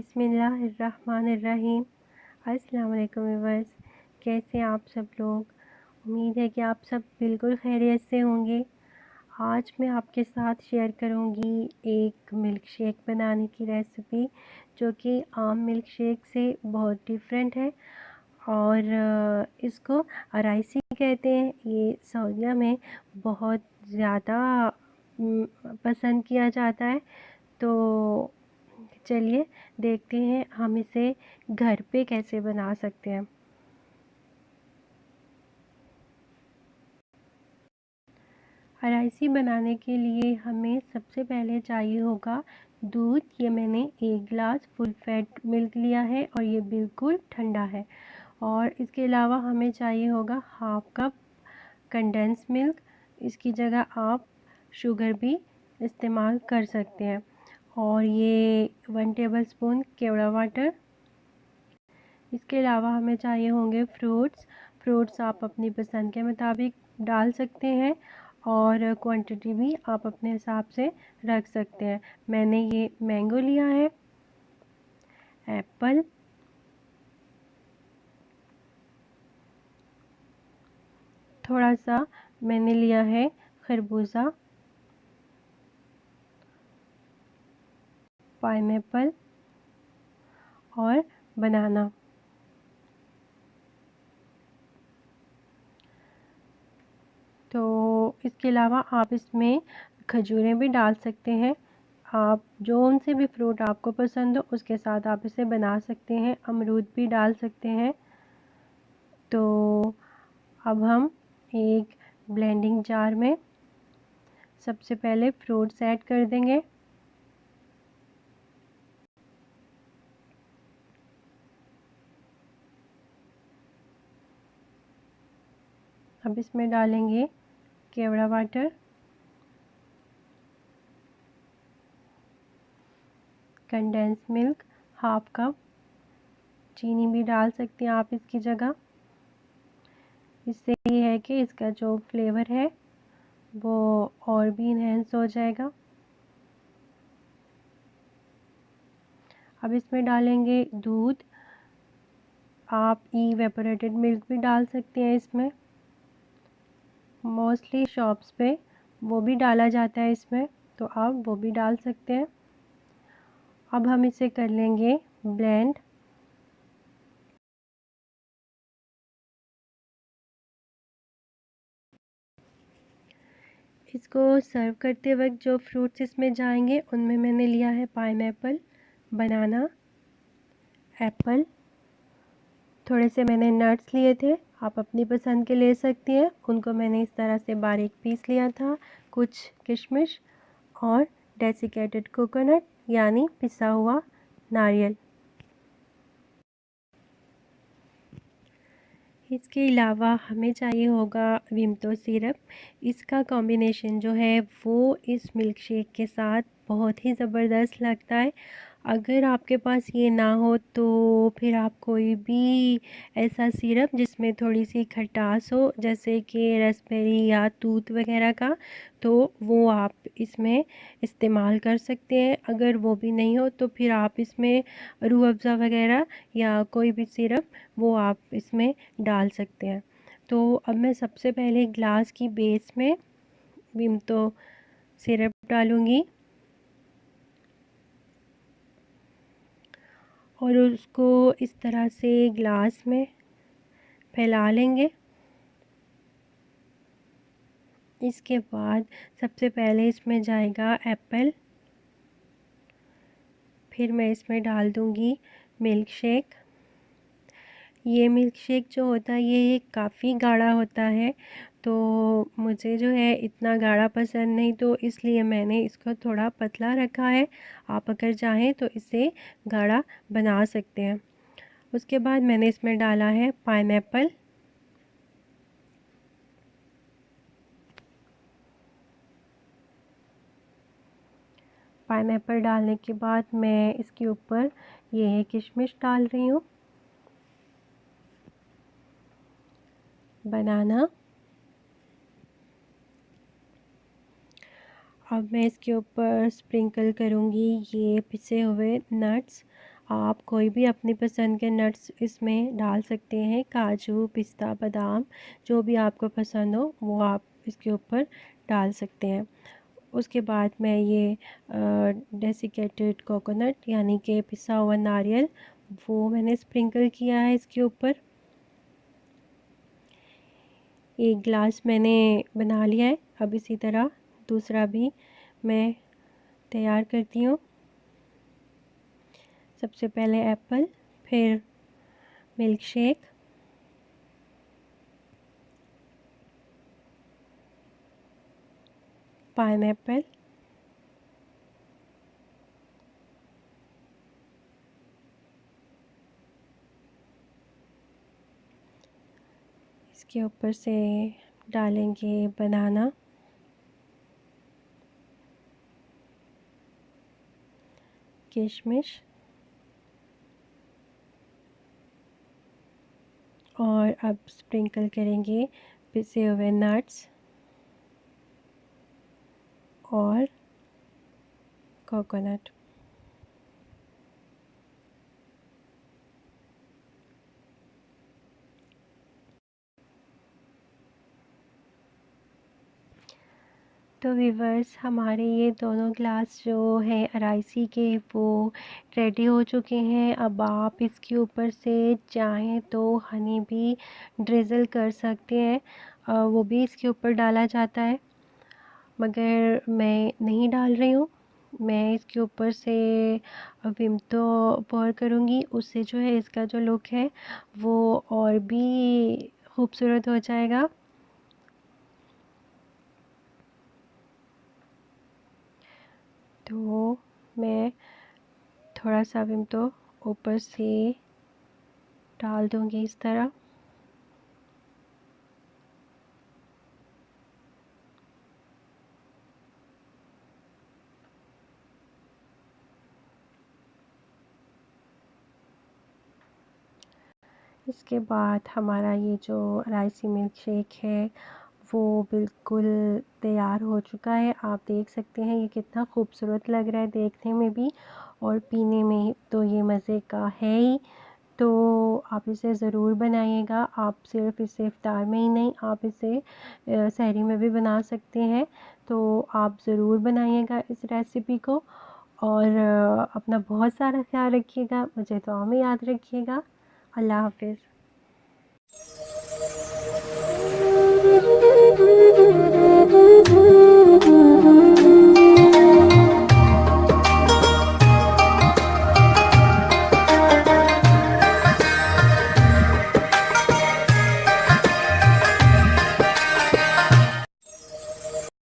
बिस्मिल्लाहिर्रहमानिर्रहीम। अस्सलाम वालेकुम व्यूअर्स, कैसे हैं आप सब लोग। उम्मीद है कि आप सब बिल्कुल खैरियत से होंगे। आज मैं आपके साथ शेयर करूंगी एक मिल्क शेक बनाने की रेसिपी, जो कि आम मिल्क शेक से बहुत डिफरेंट है और इसको अराइसी कहते हैं। ये सऊदीया में बहुत ज़्यादा पसंद किया जाता है। तो चलिए देखते हैं हम इसे घर पे कैसे बना सकते हैं। अराइसी बनाने के लिए हमें सबसे पहले चाहिए होगा दूध। ये मैंने 1 गिलास फुल फैट मिल्क लिया है और ये बिल्कुल ठंडा है। और इसके अलावा हमें चाहिए होगा 1/2 कप कंडेंस मिल्क। इसकी जगह आप शुगर भी इस्तेमाल कर सकते हैं। और ये 1 टेबलस्पून केवड़ा वाटर। इसके अलावा हमें चाहिए होंगे फ्रूट्स आप अपनी पसंद के मुताबिक डाल सकते हैं और क्वांटिटी भी आप अपने हिसाब से रख सकते हैं। मैंने ये मैंगो लिया है, एप्पल, थोड़ा सा मैंने लिया है खरबूजा, पाइनएप्पल और बनाना। तो इसके अलावा आप इसमें खजूरें भी डाल सकते हैं। आप जो उनसे भी फ्रूट आपको पसंद हो उसके साथ आप इसे बना सकते हैं। अमरूद भी डाल सकते हैं। तो अब हम एक ब्लेंडिंग जार में सबसे पहले फ्रूट्स ऐड कर देंगे। अब इसमें डालेंगे केवड़ा वाटर, कंडेंस मिल्क 1/2 कप, चीनी भी डाल सकते हैं आप इसकी जगह। इससे ये है कि इसका जो फ्लेवर है वो और भी इन्हेंस हो जाएगा। अब इसमें डालेंगे दूध। आप इवेपोरेटेड मिल्क भी डाल सकते हैं इसमें। मोस्टली शॉप्स पे वो भी डाला जाता है इसमें, तो आप वो भी डाल सकते हैं। अब हम इसे कर लेंगे ब्लेंड। इसको सर्व करते वक्त जो फ्रूट्स इसमें जाएंगे उनमें मैंने लिया है पाइनएप्पल, बनाना, एप्पल, थोड़े से मैंने नट्स लिए थे, आप अपनी पसंद के ले सकती हैं। उनको मैंने इस तरह से बारीक पीस लिया था। कुछ किशमिश और डेसिकेटेड कोकोनट यानी पिसा हुआ नारियल। इसके अलावा हमें चाहिए होगा विम्तो सिरप। इसका कॉम्बिनेशन जो है वो इस मिल्क शेक के साथ बहुत ही ज़बरदस्त लगता है। अगर आपके पास ये ना हो तो फिर आप कोई भी ऐसा सिरप जिसमें थोड़ी सी खटास हो, जैसे कि रास्पबेरी या तूत वगैरह का, तो वो आप इसमें इस्तेमाल कर सकते हैं। अगर वो भी नहीं हो तो फिर आप इसमें रूह अफ़ज़ा वगैरह या कोई भी सिरप वो आप इसमें डाल सकते हैं। तो अब मैं सबसे पहले ग्लास की बेस में विम्तो सिरप डालूँगी और उसको इस तरह से ग्लास में फैला लेंगे। इसके बाद सबसे पहले इसमें जाएगा एप्पल, फिर मैं इसमें डाल दूँगी मिल्क शेक। ये मिल्क शेक जो होता है ये काफ़ी गाढ़ा होता है, तो मुझे जो है इतना गाढ़ा पसंद नहीं, तो इसलिए मैंने इसको थोड़ा पतला रखा है। आप अगर चाहें तो इसे गाढ़ा बना सकते हैं। उसके बाद मैंने इसमें डाला है पाइनएप्पल। पाइनएप्पल डालने के बाद मैं इसके ऊपर ये किशमिश डाल रही हूँ, बनाना। अब मैं इसके ऊपर स्प्रिंकल करूँगी ये पिसे हुए नट्स। आप कोई भी अपनी पसंद के नट्स इसमें डाल सकते हैं, काजू, पिस्ता, बादाम, जो भी आपको पसंद हो वो आप इसके ऊपर डाल सकते हैं। उसके बाद मैं ये डेसिकेटेड कोकोनट यानी कि पिसा हुआ नारियल वो मैंने स्प्रिंकल किया है इसके ऊपर। एक गिलास मैंने बना लिया है। अब इसी तरह दूसरा भी मैं तैयार करती हूँ। सबसे पहले एप्पल, फिर मिल्क शेक, पाइनएप्पल, इसके ऊपर से डालेंगे बनाना, किशमिश और अब स्प्रिंकल करेंगे पिसे हुए नट्स और कोकोनट। तो व्यूवर्स हमारे ये दोनों ग्लास जो है अराइसी के वो रेडी हो चुके हैं। अब आप इसके ऊपर से चाहें तो हनी भी ड्रिज़ल कर सकते हैं, वो भी इसके ऊपर डाला जाता है, मगर मैं नहीं डाल रही हूँ। मैं इसके ऊपर से विम्तो पोर करूँगी, उससे जो है इसका जो लुक है वो और भी खूबसूरत हो जाएगा। तो मैं थोड़ा सा विम्तो ऊपर से डाल दूँगी इस तरह। इसके बाद हमारा ये जो राइसी मिल्क शेक है वो बिल्कुल तैयार हो चुका है। आप देख सकते हैं ये कितना खूबसूरत लग रहा है देखने में भी और पीने में तो ये मज़े का है ही। तो आप इसे ज़रूर बनाइएगा। आप सिर्फ इसे इफ्तार में ही नहीं, आप इसे सहरी में भी बना सकते हैं। तो आप ज़रूर बनाइएगा इस रेसिपी को और अपना बहुत सारा ख्याल रखिएगा। मुझे दुआ में याद रखिएगा। अल्लाह हाफ़िज़।